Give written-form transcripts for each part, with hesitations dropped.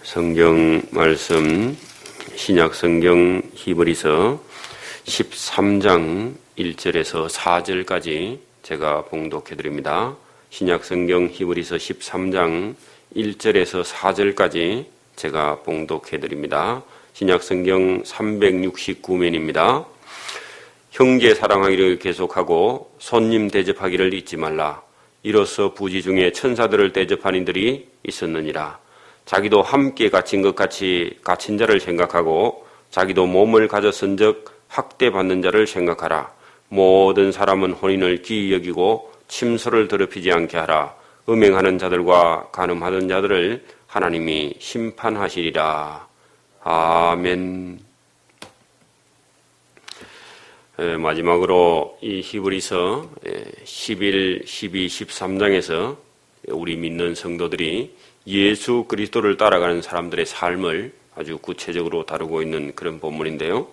성경 말씀 신약 성경 히브리서 13장 1절에서 4절까지 제가 봉독해 드립니다. 신약 성경 히브리서 13장 1절에서 4절까지 제가 봉독해 드립니다. 신약 성경 369면입니다. 형제 사랑하기를 계속하고 손님 대접하기를 잊지 말라. 이로써 부지 중에 천사들을 대접하는 이들이 있었느니라. 자기도 함께 갇힌 것 같이 갇힌 자를 생각하고 자기도 몸을 가졌은즉 학대받는 자를 생각하라. 모든 사람은 혼인을 기이 여기고 침소를 더럽히지 않게 하라. 음행하는 자들과 간음하던 자들을 하나님이 심판하시리라. 아멘. 마지막으로 이 히브리서 11, 12, 13장에서 우리 믿는 성도들이 예수 그리스도를 따라가는 사람들의 삶을 아주 구체적으로 다루고 있는 그런 본문인데요.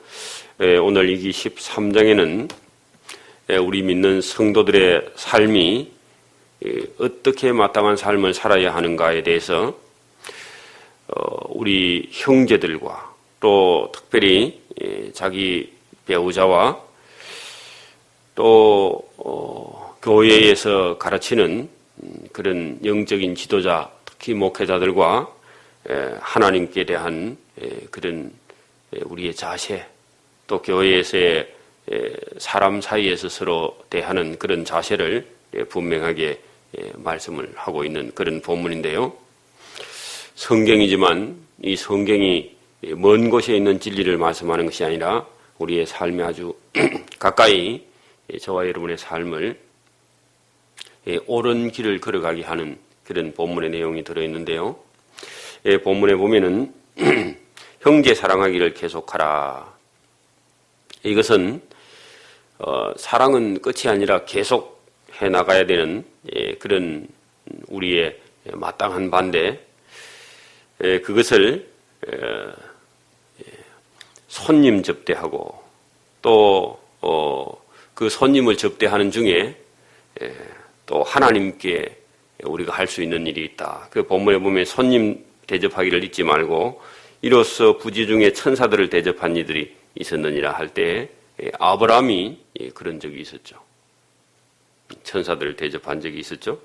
오늘 이 13장에는 우리 믿는 성도들의 삶이 어떻게 마땅한 삶을 살아야 하는가에 대해서 우리 형제들과 또 특별히 자기 배우자와 또 교회에서 가르치는 그런 영적인 지도자, 특히 목회자들과 하나님께 대한 그런 우리의 자세, 또 교회에서의 사람 사이에서 서로 대하는 그런 자세를 분명하게 말씀을 하고 있는 그런 본문인데요. 성경이지만 이 성경이 먼 곳에 있는 진리를 말씀하는 것이 아니라 우리의 삶에 아주 가까이 저와 여러분의 삶을 옳은 길을 걸어가게 하는 그런 본문의 내용이 들어있는데요. 본문에 보면은 형제 사랑하기를 계속하라. 이것은 사랑은 끝이 아니라 계속 해나가야 되는 그런 우리의 마땅한 반대, 그것을 손님 접대하고 또 그 손님을 접대하는 중에 또 하나님께 우리가 할 수 있는 일이 있다. 그 본문에 보면 손님 대접하기를 잊지 말고 이로써 부지 중에 천사들을 대접한 이들이 있었느니라 할 때 아브라함이 그런 적이 있었죠. 천사들을 대접한 적이 있었죠.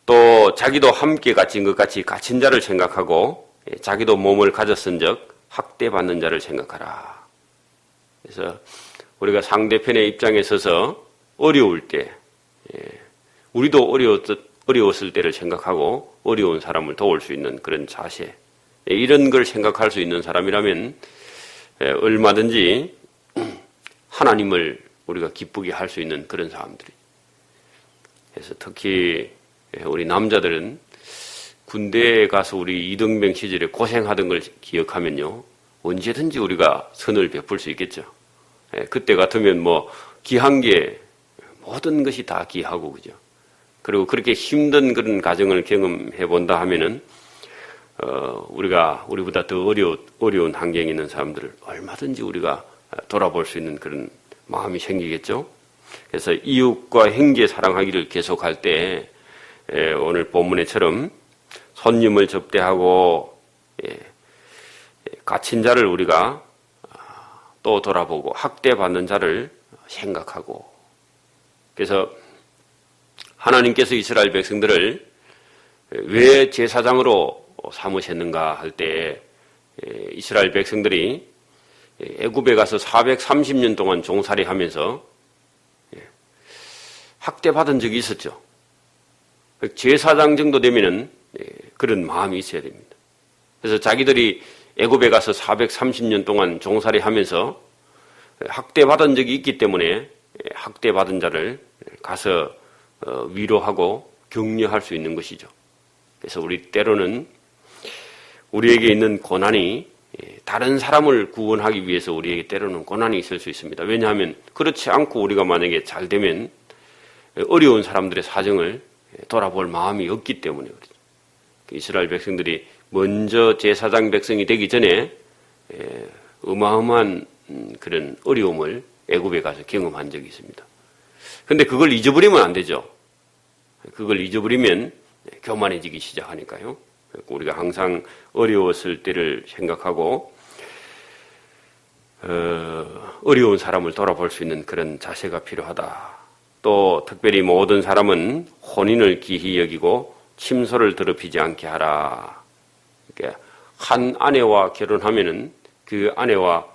또 자기도 함께 갇힌 것 같이 갇힌 자를 생각하고 자기도 몸을 가졌은즉 학대받는 자를 생각하라. 그래서 우리가 상대편의 입장에 서서 어려울 때 우리도 어려웠을 때를 생각하고 어려운 사람을 도울 수 있는 그런 자세, 이런 걸 생각할 수 있는 사람이라면 얼마든지 하나님을 우리가 기쁘게 할 수 있는 그런 사람들이. 그래서 특히 우리 남자들은 군대에 가서 우리 이등병 시절에 고생하던 걸 기억하면요, 언제든지 우리가 선을 베풀 수 있겠죠. 그때 같으면 뭐 귀한 게 모든 것이 다 귀하고, 그죠? 그리고 그렇게 힘든 그런 가정을 경험해 본다 하면은 우리가 우리보다 더 어려운 환경에 있는 사람들을 얼마든지 우리가 돌아볼 수 있는 그런 마음이 생기겠죠. 그래서 이웃과 형제 사랑하기를 계속할 때 오늘 본문에처럼 손님을 접대하고 갇힌 자를 우리가 또 돌아보고 학대받는 자를 생각하고, 그래서 하나님께서 이스라엘 백성들을 왜 제사장으로 삼으셨는가 할 때 이스라엘 백성들이 애굽에 가서 430년 동안 종살이 하면서 학대받은 적이 있었죠. 제사장 정도 되면은 그런 마음이 있어야 됩니다. 그래서 자기들이 애굽에 가서 430년 동안 종살이 하면서 학대받은 적이 있기 때문에 학대받은 자를 가서 위로하고 격려할 수 있는 것이죠. 그래서 우리 때로는 우리에게 있는 고난이 다른 사람을 구원하기 위해서 우리에게 때로는 고난이 있을 수 있습니다. 왜냐하면 그렇지 않고 우리가 만약에 잘 되면 어려운 사람들의 사정을 돌아볼 마음이 없기 때문에 그렇죠. 이스라엘 백성들이 먼저 제사장 백성이 되기 전에 어마어마한 그런 어려움을 애굽에 가서 경험한 적이 있습니다. 그런데 그걸 잊어버리면 안 되죠. 그걸 잊어버리면 교만해지기 시작하니까요. 우리가 항상 어려웠을 때를 생각하고 어려운 사람을 돌아볼 수 있는 그런 자세가 필요하다. 또 특별히 모든 사람은 혼인을 기히 여기고 침소를 더럽히지 않게 하라. 그러니까 한 아내와 결혼하면은 그 아내와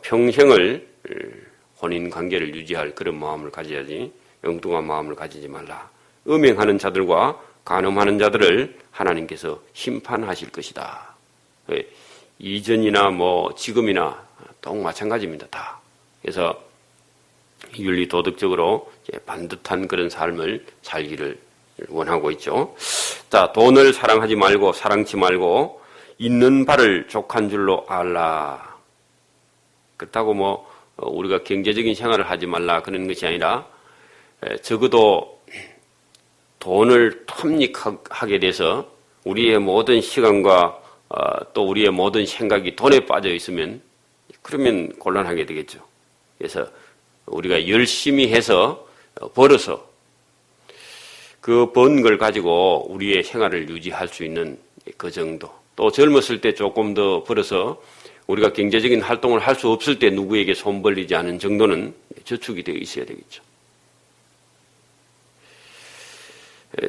평생을 혼인 관계를 유지할 그런 마음을 가져야지, 엉뚱한 마음을 가지지 말라. 음행하는 자들과 간음하는 자들을 하나님께서 심판하실 것이다. 이전이나 뭐 지금이나 또 마찬가지입니다. 다. 그래서 윤리 도덕적으로 반듯한 그런 삶을 살기를 원하고 있죠. 자, 돈을 사랑하지 말고 사랑치 말고 있는 바를 족한 줄로 알라. 그렇다고 뭐 우리가 경제적인 생활을 하지 말라 그런 것이 아니라 적어도 돈을 탐닉하게 돼서 우리의 모든 시간과 또 우리의 모든 생각이 돈에 빠져 있으면 그러면 곤란하게 되겠죠. 그래서 우리가 열심히 해서 벌어서 그 번 걸 가지고 우리의 생활을 유지할 수 있는 그 정도. 또 젊었을 때 조금 더 벌어서 우리가 경제적인 활동을 할 수 없을 때 누구에게 손 벌리지 않은 정도는 저축이 되어 있어야 되겠죠.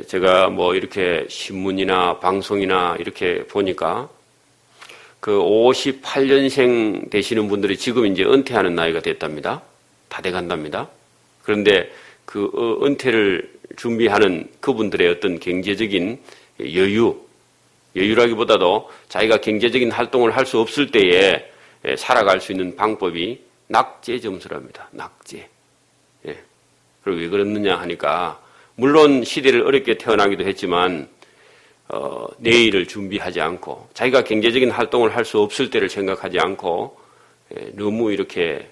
제가 뭐 이렇게 신문이나 방송이나 이렇게 보니까 그 58년생 되시는 분들이 지금 이제 은퇴하는 나이가 됐답니다. 다 돼간답니다. 그런데 그 은퇴를 준비하는 그분들의 어떤 경제적인 여유라기보다도 자기가 경제적인 활동을 할 수 없을 때에 살아갈 수 있는 방법이 낙제 점수랍니다. 낙제. 예. 그리고 왜 그렇느냐 하니까 물론 시대를 어렵게 태어나기도 했지만 내일을 준비하지 않고 자기가 경제적인 활동을 할 수 없을 때를 생각하지 않고 너무 이렇게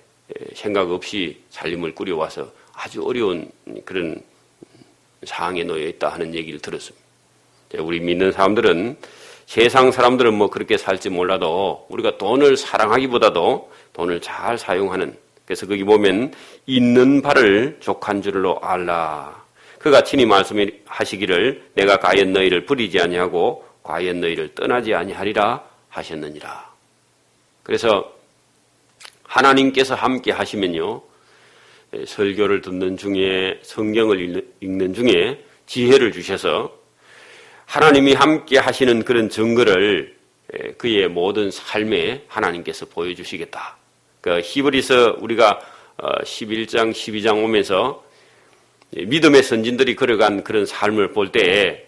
생각 없이 살림을 꾸려와서 아주 어려운 그런 상황에 놓여 있다 하는 얘기를 들었습니다. 우리 믿는 사람들은 세상 사람들은 뭐 그렇게 살지 몰라도 우리가 돈을 사랑하기보다도 돈을 잘 사용하는, 그래서 거기 보면 있는 바를 족한 줄로 알라. 그가 친히 말씀하시기를 내가 과연 너희를 버리지 아니하고 과연 너희를 떠나지 아니하리라 하셨느니라. 그래서 하나님께서 함께 하시면요, 설교를 듣는 중에 성경을 읽는 중에 지혜를 주셔서 하나님이 함께 하시는 그런 증거를 그의 모든 삶에 하나님께서 보여주시겠다. 그 히브리서 우리가 11장, 12장 오면서 믿음의 선진들이 걸어간 그런 삶을 볼 때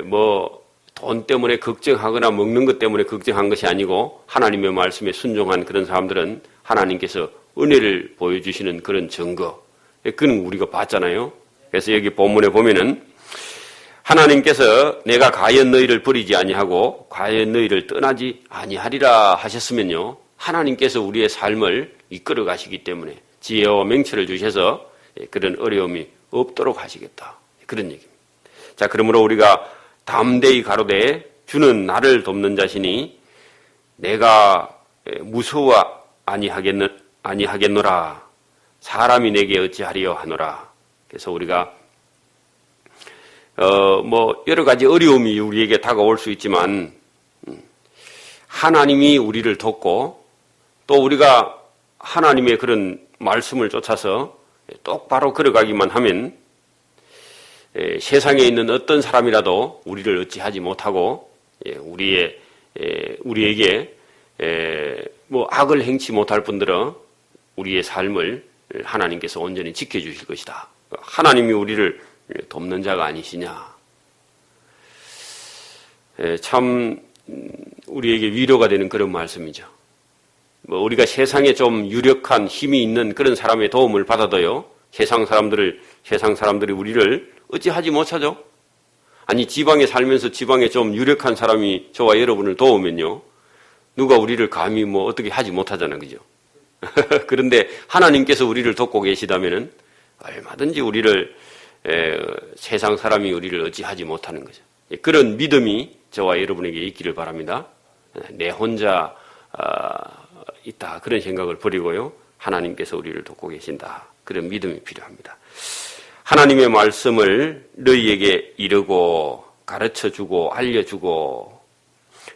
뭐 돈 때문에 걱정하거나 먹는 것 때문에 걱정한 것이 아니고 하나님의 말씀에 순종한 그런 사람들은 하나님께서 은혜를 보여주시는 그런 증거, 그건 우리가 봤잖아요. 그래서 여기 본문에 보면은 하나님께서 내가 과연 너희를 버리지 아니하고 과연 너희를 떠나지 아니하리라 하셨으면요, 하나님께서 우리의 삶을 이끌어 가시기 때문에 지혜와 명철을 주셔서 그런 어려움이 없도록 하시겠다, 그런 얘기입니다. 자, 그러므로 우리가 담대히 가로되 주는 나를 돕는 자시니 내가 무서워 아니하겠노라. 사람이 내게 어찌하리요 하노라. 그래서 우리가 뭐 여러 가지 어려움이 우리에게 다가올 수 있지만 하나님이 우리를 돕고 또 우리가 하나님의 그런 말씀을 쫓아서 똑바로 걸어가기만 하면 세상에 있는 어떤 사람이라도 우리를 어찌하지 못하고 우리에게 뭐 악을 행치 못할 뿐더러 우리의 삶을 하나님께서 온전히 지켜주실 것이다. 하나님이 우리를 돕는 자가 아니시냐. 참 우리에게 위로가 되는 그런 말씀이죠. 뭐 우리가 세상에 좀 유력한 힘이 있는 그런 사람의 도움을 받아도요, 세상 사람들이 우리를 어찌하지 못하죠? 아니, 지방에 살면서 지방에 좀 유력한 사람이 저와 여러분을 도우면요, 누가 우리를 감히 뭐 어떻게 하지 못하잖아요. 그죠? 그런데 하나님께서 우리를 돕고 계시다면은 얼마든지 우리를 세상 사람이 우리를 어찌하지 못하는 거죠. 그런 믿음이 저와 여러분에게 있기를 바랍니다. 내 혼자 있다, 그런 생각을 버리고요, 하나님께서 우리를 돕고 계신다, 그런 믿음이 필요합니다. 하나님의 말씀을 너희에게 이르고 가르쳐주고 알려주고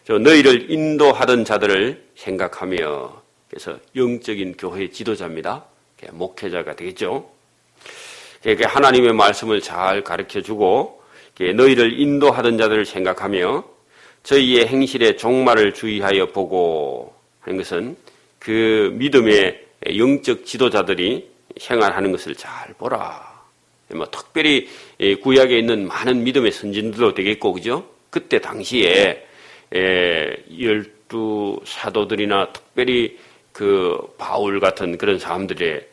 너희를 인도하던 자들을 생각하며, 그래서 영적인 교회 지도자입니다. 목회자가 되겠죠. 하나님의 말씀을 잘 가르쳐주고 너희를 인도하던 자들을 생각하며 저희의 행실의 종말을 주의하여 보고 하는 것은 그 믿음의 영적 지도자들이 생활하는 것을 잘 보라. 뭐 특별히 구약에 있는 많은 믿음의 선진들도 되겠고, 그죠? 그때 당시에 12 사도들이나 특별히 그 바울 같은 그런 사람들의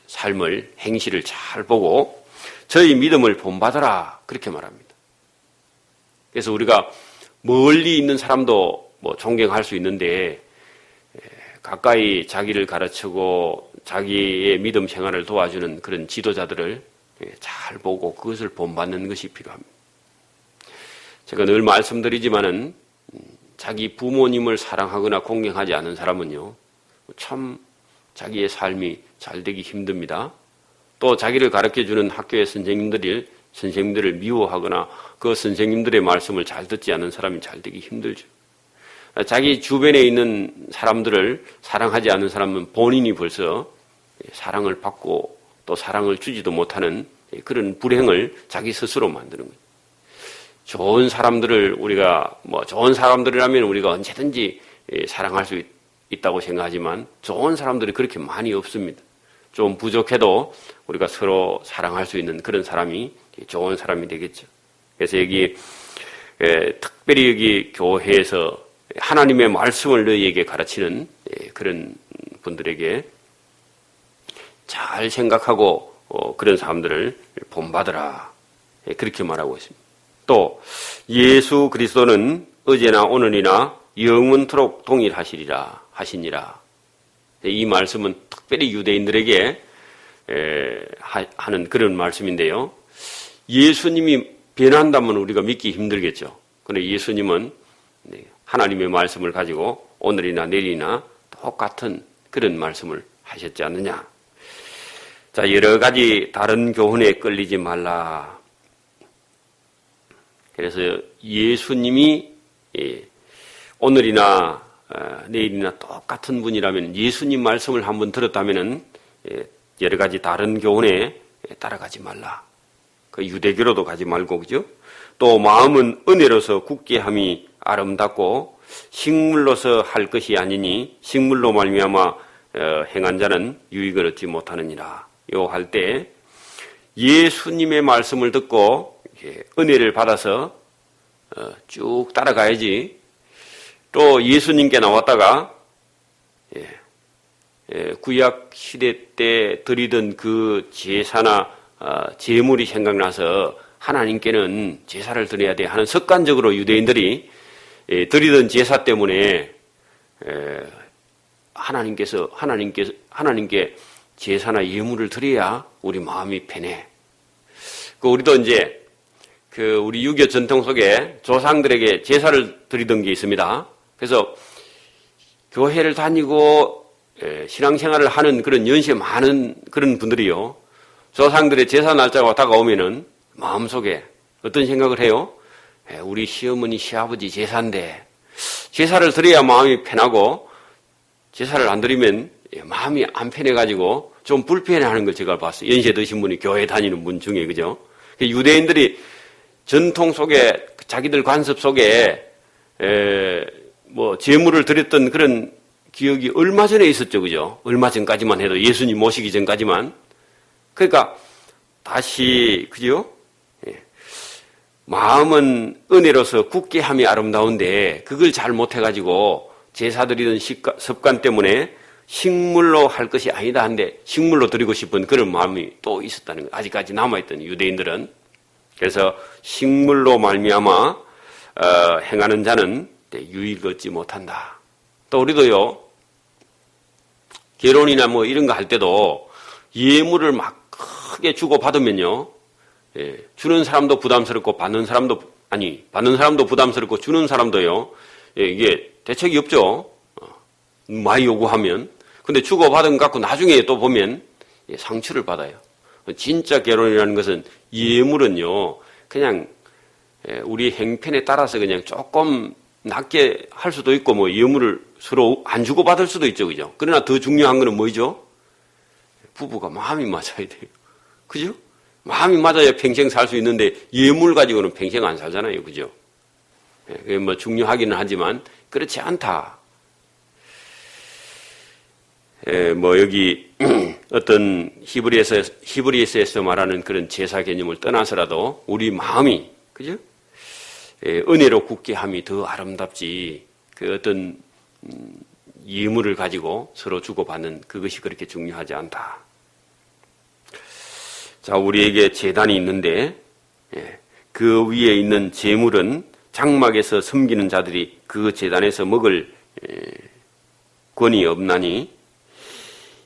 삶을, 행실을 잘 보고 저희 믿음을 본받아라, 그렇게 말합니다. 그래서 우리가 멀리 있는 사람도 뭐 존경할 수 있는데 가까이 자기를 가르치고 자기의 믿음 생활을 도와주는 그런 지도자들을 잘 보고 그것을 본받는 것이 필요합니다. 제가 늘 말씀드리지만은 자기 부모님을 사랑하거나 공경하지 않은 사람은요, 참 자기의 삶이 잘 되기 힘듭니다. 또 자기를 가르쳐주는 학교의 선생님들을 미워하거나 그 선생님들의 말씀을 잘 듣지 않는 사람이 잘 되기 힘들죠. 자기 주변에 있는 사람들을 사랑하지 않는 사람은 본인이 벌써 사랑을 받고 또 사랑을 주지도 못하는 그런 불행을 자기 스스로 만드는 거예요. 좋은 사람들을 좋은 사람들이라면 우리가 언제든지 사랑할 수 있다고 생각하지만 좋은 사람들이 그렇게 많이 없습니다. 좀 부족해도 우리가 서로 사랑할 수 있는 그런 사람이 좋은 사람이 되겠죠. 그래서 여기 특별히 여기 교회에서 하나님의 말씀을 너희에게 가르치는 그런 분들에게 잘 생각하고 그런 사람들을 본받으라, 그렇게 말하고 있습니다. 또 예수 그리스도는 어제나 오늘이나 영원토록 동일하시니라. 이 말씀은 특별히 유대인들에게 하는 그런 말씀인데요. 예수님이 변한다면 우리가 믿기 힘들겠죠. 그런데 예수님은 하나님의 말씀을 가지고 오늘이나 내일이나 똑같은 그런 말씀을 하셨지 않느냐. 자, 여러 가지 다른 교훈에 끌리지 말라. 그래서 예수님이 오늘이나 내일이나 똑같은 분이라면, 예수님 말씀을 한번 들었다면은 여러 가지 다른 교훈에 따라가지 말라. 그 유대교로도 가지 말고, 그죠? 또 마음은 은혜로서 굳게 함이 아름답고 식물로서 할 것이 아니니 식물로 말미암아 행한 자는 유익을 얻지 못하느니라. 요 할 때 예수님의 말씀을 듣고 은혜를 받아서 쭉 따라가야지, 또 예수님께 나왔다가 구약 시대 때 드리던 그 제사나 제물이 생각나서 하나님께는 제사를 드려야 돼 하는 습관적으로 유대인들이 드리던 제사 때문에 하나님께 제사나 예물을 드려야 우리 마음이 편해. 우리도 이제 우리 유교 전통 속에 조상들에게 제사를 드리던 게 있습니다. 그래서 교회를 다니고 신앙생활을 하는 그런 연세 많은 그런 분들이요, 조상들의 제사 날짜가 다가오면은 마음속에 어떤 생각을 해요? 우리 시어머니 시아버지 제사인데 제사를 드려야 마음이 편하고 제사를 안 드리면 마음이 안 편해가지고 좀 불편해하는 걸 제가 봤어요. 연세 드신 분이 교회 다니는 분 중에, 그죠? 유대인들이 전통 속에 자기들 관습 속에 제물을 드렸던 그런 기억이 얼마 전에 있었죠, 그죠? 얼마 전까지만 해도, 예수님 모시기 전까지만. 그러니까 다시, 그죠? 마음은 은혜로서 굳게 함이 아름다운데 그걸 잘 못해가지고 제사 드리던 습관 때문에 식물로 할 것이 아니다 한데 식물로 드리고 싶은 그런 마음이 또 있었다는 거예요. 아직까지 남아있던 유대인들은. 그래서 식물로 말미암아 행하는 자는 유익을 얻지 못한다. 또 우리도요, 결혼이나 이런 거 할 때도 예물을 막 크게 주고 받으면요, 주는 사람도 부담스럽고 받는 사람도 부담스럽고 주는 사람도요, 이게 대책이 없죠. 많이 요구하면. 근데 주고 받은 것 갖고 나중에 또 보면 상처를 받아요. 진짜 결혼이라는 것은 예물은요, 그냥 우리 행편에 따라서 그냥 조금 낮게 할 수도 있고, 뭐, 예물을 서로 안 주고받을 수도 있죠. 그죠? 그러나 더 중요한 거는 뭐죠? 부부가 마음이 맞아야 돼요. 그죠? 마음이 맞아야 평생 살 수 있는데, 예물 가지고는 평생 안 살잖아요. 그죠? 그게 뭐 중요하기는 하지만, 그렇지 않다. 뭐, 여기, 어떤 히브리서에서 말하는 그런 제사 개념을 떠나서라도, 우리 마음이, 그죠? 은혜로 굳게 함이 더 아름답지, 그 어떤, 예물을 가지고 서로 주고받는 그것이 그렇게 중요하지 않다. 자, 우리에게 제단이 있는데, 그 위에 있는 제물은 장막에서 섬기는 자들이 그 제단에서 먹을 권이 없나니,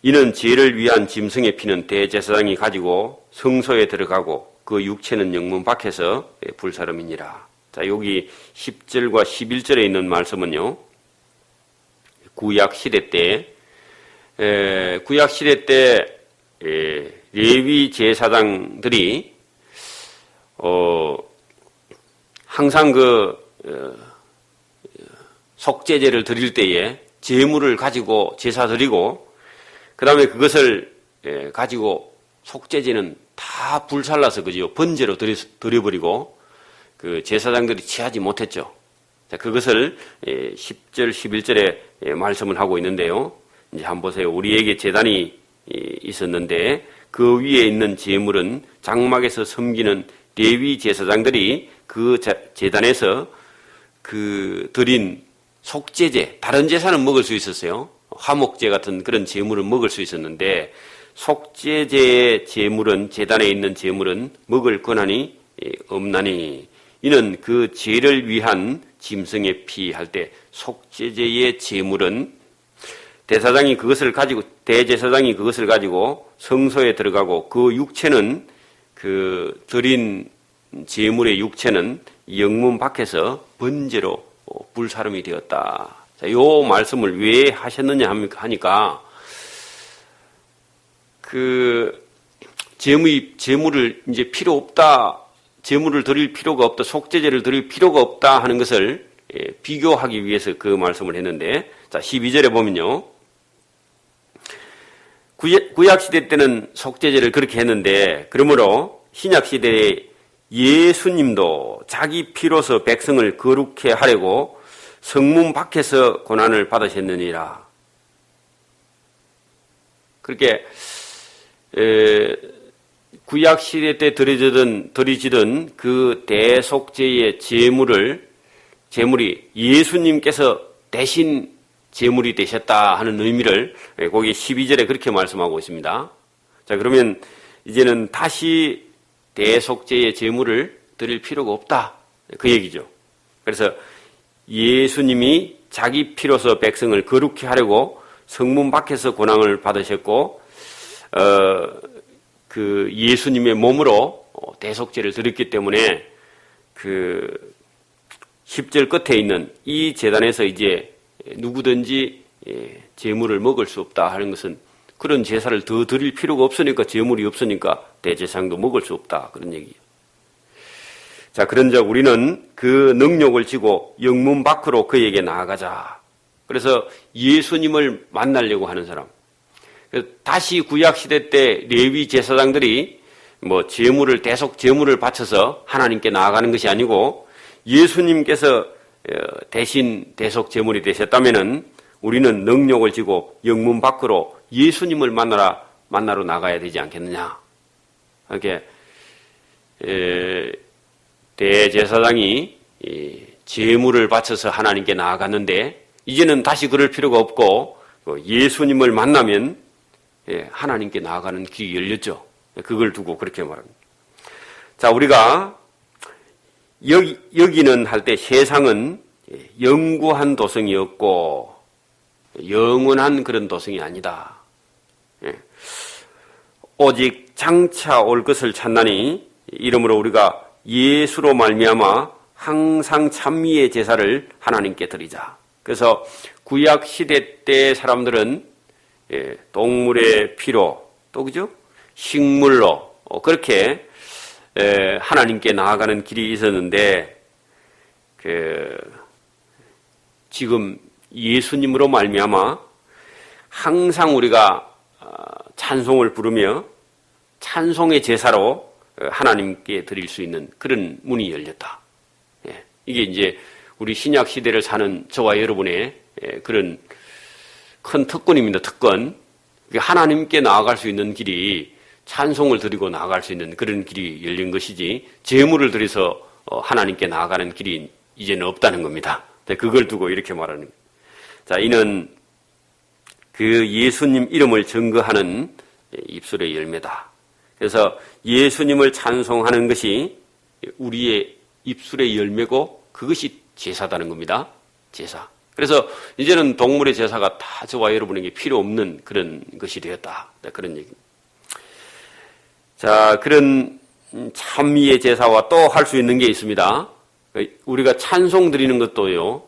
이는 죄를 위한 짐승의 피는 대제사장이 가지고 성소에 들어가고 그 육체는 영문 밖에서 불사름이니라. 자, 여기 10절과 11절에 있는 말씀은요, 구약 시대 때 레위 제사장들이 항상 속죄제를 드릴 때에 제물을 가지고 제사 드리고, 그 다음에 그것을 가지고 속죄제는 다 불살라서 그죠? 번제로 드려버리고 그 제사장들이 취하지 못했죠. 자, 그것을 10절, 11절에 말씀을 하고 있는데요. 이제 한번 보세요. 우리에게 제단이 있었는데 그 위에 있는 제물은 장막에서 섬기는 레위 제사장들이 그 제단에서 그 드린 속죄제, 다른 제사는 먹을 수 있었어요. 화목제 같은 그런 제물은 먹을 수 있었는데, 속죄제의 제물은, 제단에 있는 제물은 먹을 권한이 없나니, 이는 그 죄를 위한 짐승의 피 할 때 속죄제의 제물은 대제사장이 그것을 가지고 성소에 들어가고, 그 육체는, 그 드린 제물의 육체는 영문 밖에서 번제로 불사름이 되었다. 자, 요 말씀을 왜 하셨느냐 하니까, 제물을 이제 필요 없다, 제물을 드릴 필요가 없다, 속죄제를 드릴 필요가 없다 하는 것을 비교하기 위해서 그 말씀을 했는데, 자, 12절에 보면요. 구약시대 때는 속죄제를 그렇게 했는데, 그러므로 신약시대에 예수님도 자기 피로서 백성을 거룩해 하려고 성문 밖에서 고난을 받으셨느니라. 그렇게 구약시대 때 드려지던 그 대속죄의 제물이 예수님께서 대신 제물이 되셨다 하는 의미를 거기 12절에 그렇게 말씀하고 있습니다. 자, 그러면 이제는 다시 대속죄의 제물을 드릴 필요가 없다, 그 얘기죠. 그래서 예수님이 자기 피로서 백성을 거룩히 하려고 성문 밖에서 고난을 받으셨고, 그 예수님의 몸으로 대속죄를 드렸기 때문에 그 10절 끝에 있는 이 제단에서 이제 누구든지 제물을 먹을 수 없다 하는 것은, 그런 제사를 더 드릴 필요가 없으니까, 제물이 없으니까 대제사장도 먹을 수 없다, 그런 얘기예요. 자, 그런즉 우리는 그 능력을 지고 영문 밖으로 그에게 나아가자. 그래서 예수님을 만나려고 하는 사람, 다시 구약시대 때 레위 제사장들이 뭐 대속 제물을 바쳐서 하나님께 나아가는 것이 아니고, 예수님께서 대신 대속 제물이 되셨다면은 우리는 능력을 지고 영문 밖으로 예수님을 만나러 나가야 되지 않겠느냐. 이렇게 대제사장이 제물을 바쳐서 하나님께 나아갔는데, 이제는 다시 그럴 필요가 없고 예수님을 만나면 하나님께 나아가는 길이 열렸죠. 그걸 두고 그렇게 말합니다. 자, 우리가 여기는 할 때 세상은 영구한 도성이 없고 영원한 그런 도성이 아니다. 오직 장차 올 것을 찾나니, 이러므로 우리가 예수로 말미암아 항상 찬미의 제사를 하나님께 드리자. 그래서 구약 시대 때 사람들은 동물의 피로, 또 그죠? 식물로 그렇게 하나님께 나아가는 길이 있었는데 지금 예수님으로 말미암아 항상 우리가 찬송을 부르며 찬송의 제사로 하나님께 드릴 수 있는 그런 문이 열렸다. 이게 이제 우리 신약 시대를 사는 저와 여러분의 그런 큰 특권입니다. 특권. 하나님께 나아갈 수 있는 길이 찬송을 드리고 나아갈 수 있는 그런 길이 열린 것이지 제물을 드려서 하나님께 나아가는 길이 이제는 없다는 겁니다. 그걸 두고 이렇게 말하는 거예요. 자, 이는 그 예수님 이름을 증거하는 입술의 열매다. 그래서 예수님을 찬송하는 것이 우리의 입술의 열매고 그것이 제사다는 겁니다. 제사. 그래서 이제는 동물의 제사가 다 저와 여러분에게 필요 없는 그런 것이 되었다. 그런 얘기입니다. 자, 그런 찬미의 제사와 또 할 수 있는 게 있습니다. 우리가 찬송 드리는 것도요,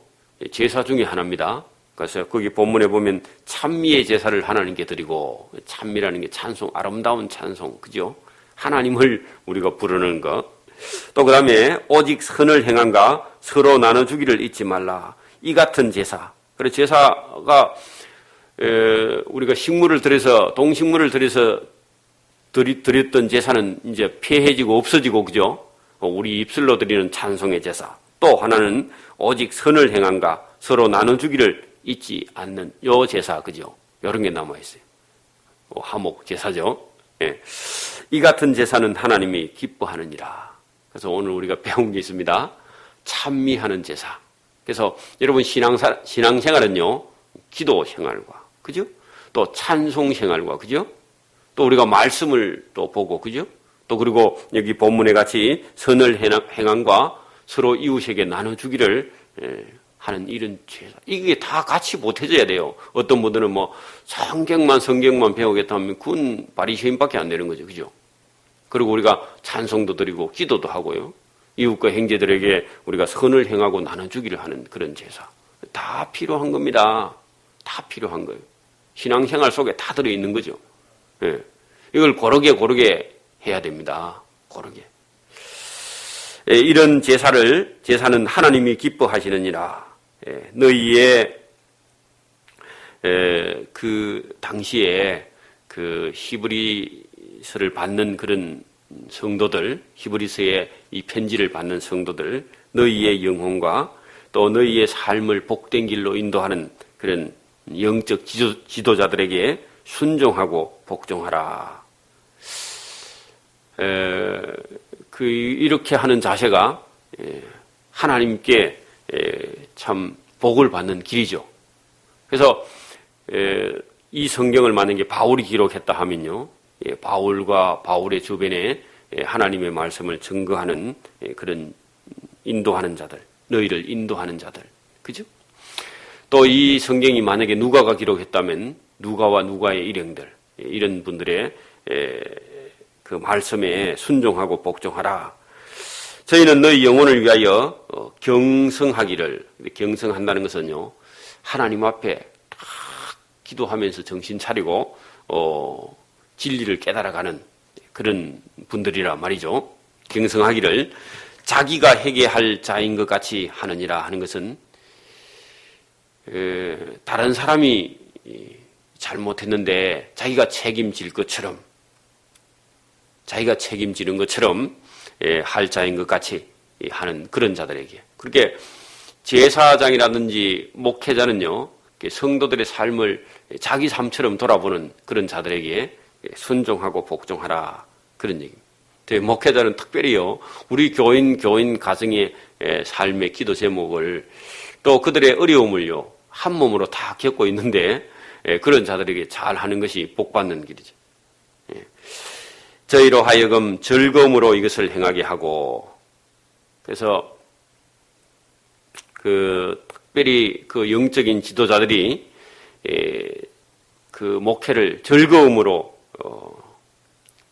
제사 중에 하나입니다. 그래서 거기 본문에 보면 찬미의 제사를 하나님께 드리고, 찬미라는 게 찬송, 아름다운 찬송, 그죠? 하나님을 우리가 부르는 것. 또 그 다음에 오직 선을 행함과 서로 나눠주기를 잊지 말라. 이 같은 제사. 그래서 제사가 우리가 식물을 들여서 동식물을 들여서 드렸던 제사는 이제 폐해지고 없어지고 그죠? 우리 입술로 드리는 찬송의 제사. 또 하나는 오직 선을 행함과 서로 나눠주기를 잊지 않는 요 제사 그죠? 이런 게 남아 있어요. 화목 제사죠. 예. 이 같은 제사는 하나님이 기뻐하느니라. 그래서 오늘 우리가 배운 게 있습니다. 찬미하는 제사. 그래서 여러분 신앙생활은요, 기도 생활과, 그죠? 또 찬송 생활과, 그죠? 또 우리가 말씀을 또 보고, 그죠? 또 그리고 여기 본문에 같이 선을 행함과 서로 이웃에게 나눠주기를 하는 이런 제사. 이게 다 같이 못해져야 돼요. 어떤 분들은 뭐 성경만 배우겠다 하면 그건 바리새인밖에 안 되는 거죠, 그죠? 그리고 우리가 찬송도 드리고 기도도 하고요. 이웃과 형제들에게 우리가 선을 행하고 나눠주기를 하는 그런 제사. 다 필요한 겁니다. 다 필요한 거예요. 신앙생활 속에 다 들어있는 거죠. 예. 이걸 고르게 해야 됩니다. 고르게. 예, 이런 제사는 하나님이 기뻐하시느니라. 예, 너희의 그 당시에 그 히브리서를 받는 그런 성도들, 히브리서의 이 편지를 받는 성도들, 너희의 영혼과 또 너희의 삶을 복된 길로 인도하는 그런 영적 지도자들에게 순종하고 복종하라. 이렇게 하는 자세가 하나님께 참 복을 받는 길이죠. 그래서 이 성경을 만약에 바울이 기록했다 하면요, 바울과 바울의 주변에 하나님의 말씀을 증거하는 그런 인도하는 자들, 너희를 인도하는 자들, 그죠? 또 이 성경이 만약에 누가가 기록했다면 누가와 누가의 일행들, 이런 분들의 그 말씀에 순종하고 복종하라. 저희는 너희 영혼을 위하여 경성하기를, 경성한다는 것은요, 하나님 앞에 딱 기도하면서 정신 차리고 진리를 깨달아가는 그런 분들이라 말이죠. 경성하기를 자기가 회개할 자인 것 같이 하느니라 하는 것은 다른 사람이 잘못했는데 자기가 책임질 것처럼, 자기가 책임지는 것처럼 할 자인 것 같이 하는 그런 자들에게, 그렇게 제사장이라든지 목회자는요, 성도들의 삶을 자기 삶처럼 돌아보는 그런 자들에게 순종하고 복종하라, 그런 얘기입니다. 목회자는 특별히요, 우리 교인 가정의 삶의 기도 제목을 또 그들의 어려움을요, 한 몸으로 다 겪고 있는데 그런 자들에게 잘 하는 것이 복받는 길이죠. 저희로 하여금 즐거움으로 이것을 행하게 하고, 그래서 특별히 그 영적인 지도자들이 그 목회를 즐거움으로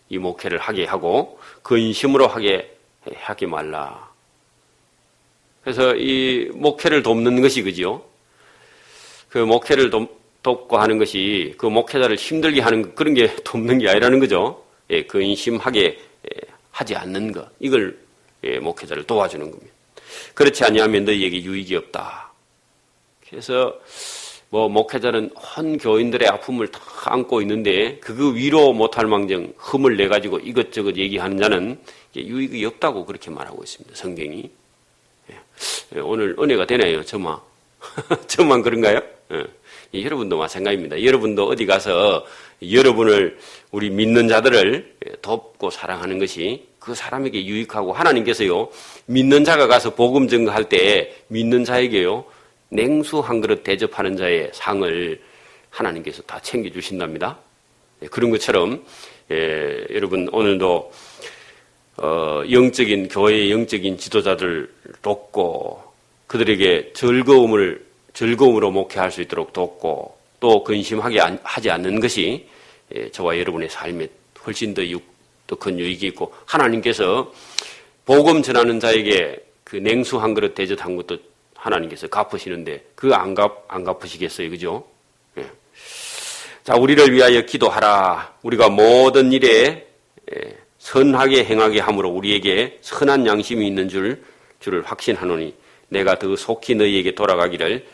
이 목회를 하게 하고 근심으로 하게 말라. 그래서 이 목회를 돕는 것이, 그죠? 그 목회를 돕고 하는 것이 그 목회자를 힘들게 하는 그런 게 돕는 게 아니라는 거죠. 근심하게 하지 않는 것, 이걸 목회자를 도와주는 겁니다. 그렇지 아니하면 너희에게 유익이 없다. 그래서 목회자는 온 교인들의 아픔을 다 안고 있는데 그거 위로 못할 망정 흠을 내가지고 이것저것 얘기하는 자는 유익이 없다고 그렇게 말하고 있습니다. 성경이. 오늘 은혜가 되나요? 저만? 저만 그런가요? 여러분도 마찬가지입니다. 여러분도 어디 가서 여러분을 우리 믿는 자들을 돕고 사랑하는 것이 그 사람에게 유익하고 하나님께서요 믿는 자가 가서 복음 전가할 때 믿는 자에게요 냉수 한 그릇 대접하는 자의 상을 하나님께서 다 챙겨주신답니다. 그런 것처럼 여러분 오늘도 영적인 교회의 영적인 지도자들 돕고 그들에게 즐거움으로 목회할 수 있도록 돕고 또 근심하게 하지 않는 것이 저와 여러분의 삶에 훨씬 더 큰 유익이 있고 하나님께서 복음 전하는 자에게 그 냉수 한 그릇 대접한 것도 하나님께서 갚으시는데 그거 안 갚으시겠어요, 그죠? 예. 자, 우리를 위하여 기도하라. 우리가 모든 일에 선하게 행하게 함으로 우리에게 선한 양심이 있는 줄을 확신하노니 내가 더 속히 너희에게 돌아가기를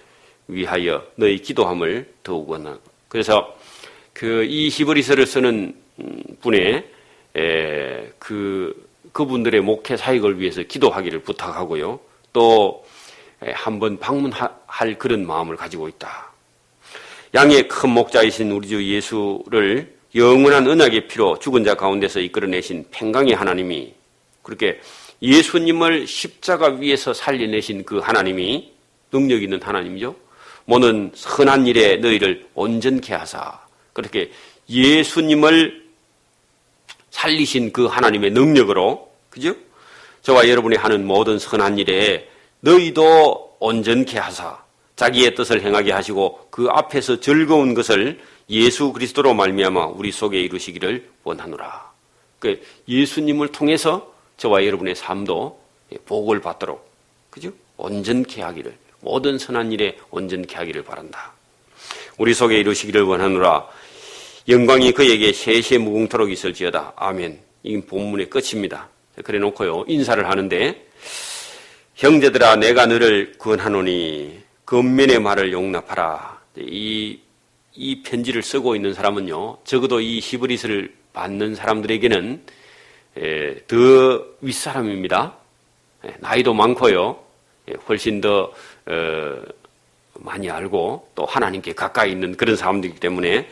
위하여 너희 기도함을 더욱 원하고. 그래서 이 히브리서를 쓰는 분의 그분들의 목회 사역을 위해서 기도하기를 부탁하고요. 또 한번 방문할 그런 마음을 가지고 있다. 양의 큰 목자이신 우리 주 예수를 영원한 언약의 피로 죽은 자 가운데서 이끌어내신 평강의 하나님이 그렇게 예수님을 십자가 위에서 살려내신 그 하나님이 능력 있는 하나님이죠. 모든 선한 일에 너희를 온전케 하사 그렇게 예수님을 살리신 그 하나님의 능력으로 그죠? 저와 여러분이 하는 모든 선한 일에 너희도 온전케 하사 자기의 뜻을 행하게 하시고 그 앞에서 즐거운 것을 예수 그리스도로 말미암아 우리 속에 이루시기를 원하노라. 그 예수님을 통해서 저와 여러분의 삶도 복을 받도록 그죠? 온전케 하기를 모든 선한 일에 온전케 하기를 바란다. 우리 속에 이루시기를 원하노라. 영광이 그에게 세세 무궁토록 있을지어다. 아멘. 이 본문의 끝입니다. 그래 놓고요 인사를 하는데 형제들아 내가 너를 구원하노니 근면의 말을 용납하라. 이 편지를 쓰고 있는 사람은요 적어도 이 히브리서를 받는 사람들에게는 더 윗사람입니다. 나이도 많고요 훨씬 더 많이 알고 또 하나님께 가까이 있는 그런 사람들이기 때문에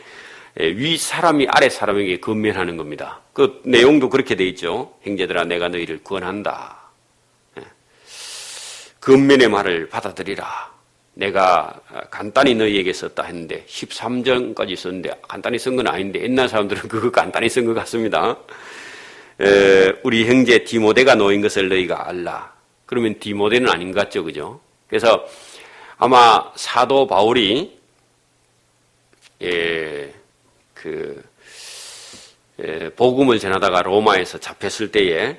윗사람이 아랫사람에게 근면하는 겁니다. 그 내용도 그렇게 돼 있죠. 형제들아 내가 너희를 구원한다. 근면의 말을 받아들이라. 내가 간단히 너희에게 썼다 했는데 13절까지 썼는데 간단히 쓴 건 아닌데 옛날 사람들은 그거 간단히 쓴 것 같습니다. 우리 형제 디모데가 놓인 것을 너희가 알라. 그러면 디모데는 아닌 것 같죠, 그죠? 그래서 아마 사도 바울이 복음을 전하다가 로마에서 잡혔을 때에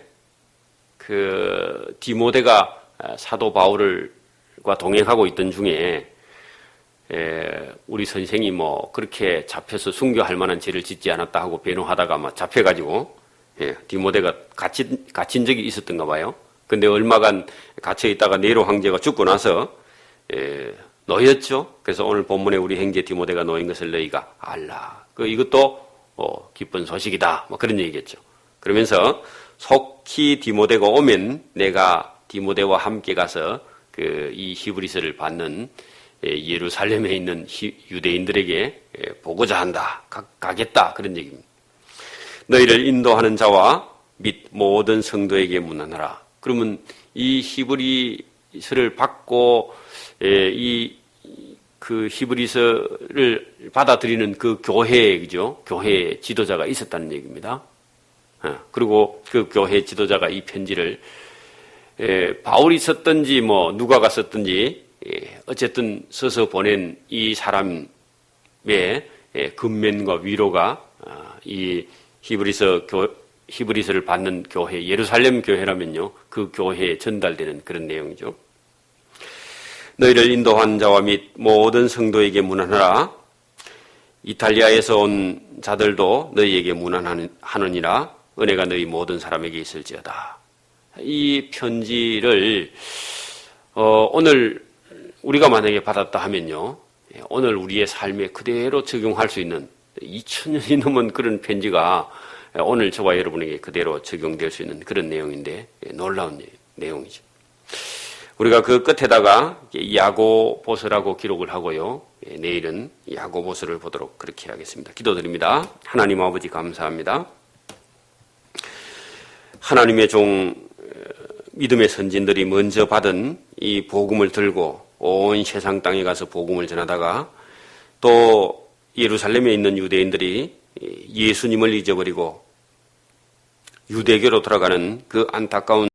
그 디모데가 사도 바울과 동행하고 있던 중에 우리 선생이 그렇게 잡혀서 순교할 만한 죄를 짓지 않았다 하고 변호하다가 잡혀가지고 디모데가 갇힌 적이 있었던가 봐요. 근데 얼마간 갇혀 있다가 네로 황제가 죽고 나서 놓였죠. 그래서 오늘 본문에 우리 형제 디모데가 놓인 것을 너희가 알라. 이것도 기쁜 소식이다. 그런 얘기겠죠. 그러면서 속히 디모데가 오면 내가 디모데와 함께 가서 이 히브리서를 받는 예루살렘에 있는 유대인들에게 보고자 한다. 가겠다. 그런 얘기입니다. 너희를 인도하는 자와 및 모든 성도에게 문안하라. 그러면 이 히브리서를 받고 그 히브리서를 받아들이는 그 교회에, 그죠? 교회의 지도자가 있었다는 얘기입니다. 그리고 그 교회 지도자가 이 편지를 바울이 썼든지 누가가 썼든지 어쨌든 써서 보낸 이 사람의 근면과 위로가 이 히브리서를 받는 교회, 예루살렘 교회라면요 그 교회에 전달되는 그런 내용이죠. 너희를 인도한 자와 및 모든 성도에게 문안하라. 이탈리아에서 온 자들도 너희에게 문안하느니라. 은혜가 너희 모든 사람에게 있을지어다. 이 편지를 오늘 우리가 만약에 받았다 하면요, 오늘 우리의 삶에 그대로 적용할 수 있는 2000년이 넘은 그런 편지가 오늘 저와 여러분에게 그대로 적용될 수 있는 그런 내용인데 놀라운 내용이죠. 우리가 그 끝에다가 야고보서라고 기록을 하고요. 내일은 야고보서를 보도록 그렇게 하겠습니다. 기도드립니다. 하나님 아버지 감사합니다. 하나님의 종 믿음의 선진들이 먼저 받은 이 복음을 들고 온 세상 땅에 가서 복음을 전하다가 또 예루살렘에 있는 유대인들이 예수님을 잊어버리고 유대교로 돌아가는 그 안타까운